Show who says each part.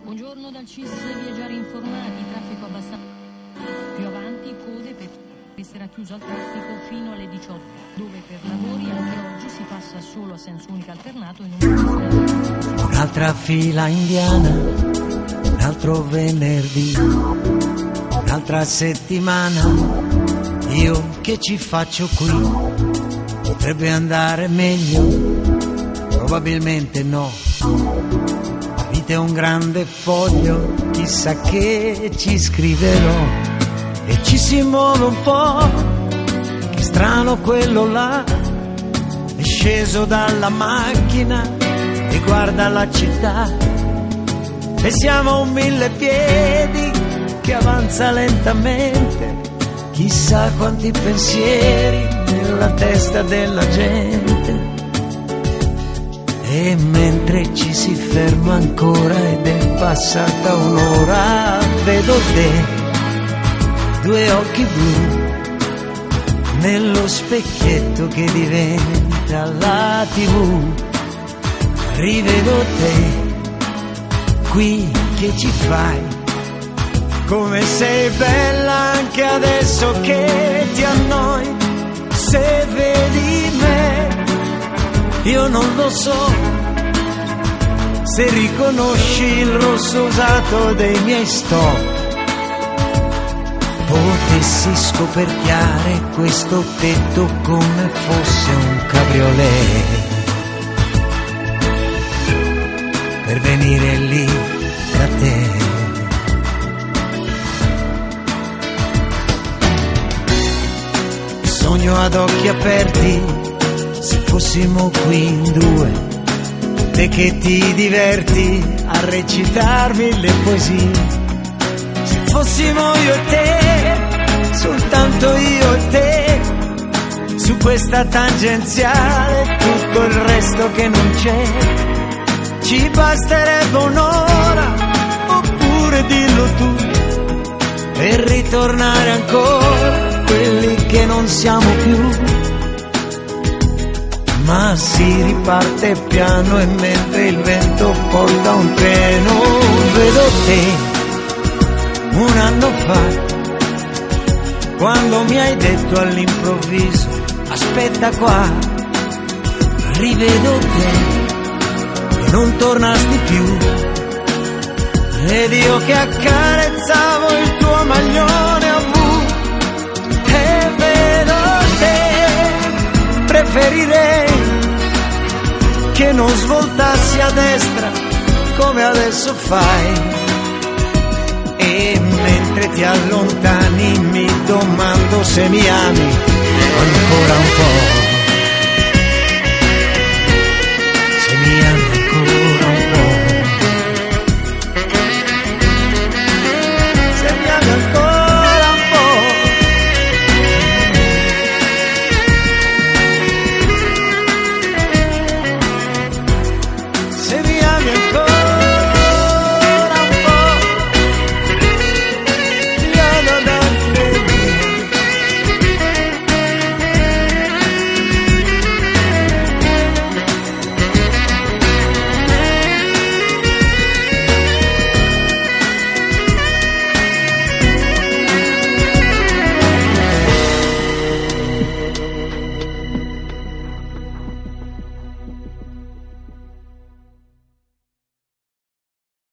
Speaker 1: Buongiorno dal CIS, viaggiare informati, traffico abbastanza. Più avanti, code per sarà chiuso al traffico fino alle 18, dove per lavori anche oggi si passa solo a senso unico alternato in
Speaker 2: Un'altra fila indiana, un altro venerdì, un'altra settimana, io che ci faccio qui? Potrebbe andare meglio, probabilmente no. La vita è un grande foglio, chissà che ci scriverò. E ci si muove un po', che strano quello là, è sceso dalla macchina e guarda la città. E siamo a un 1000 piedi che avanza lentamente, chissà quanti pensieri nella testa della gente. E mentre ci si ferma ancora ed è passata un'ora, vedo te, due occhi blu, nello specchietto che diventa la TV. Rivedo te, qui che ci fai? Come sei bella anche adesso che ti annoi. Se vedi me, io non lo so, se riconosci il rosso usato dei miei stop. Potessi scoperchiare questo tetto come fosse un cabriolet, per venire lì da te. Sogno ad occhi aperti, se fossimo qui in due, te che ti diverti a recitarmi le poesie. Se fossimo io e te, soltanto io e te, su questa tangenziale, tutto il resto che non c'è, ci basterebbe un'ora, oppure dillo tu, per ritornare ancora quelli che non siamo più. Ma si riparte piano e mentre il vento porta un treno, vedo te un anno fa, quando mi hai detto all'improvviso aspetta qua. Rivedo te e non tornasti più, ed io che accarezzavo il tuo maglione a V. E vedo te, preferirei che non svoltassi a destra come adesso fai. E mentre ti allontani mi domando se mi ami ancora un po'.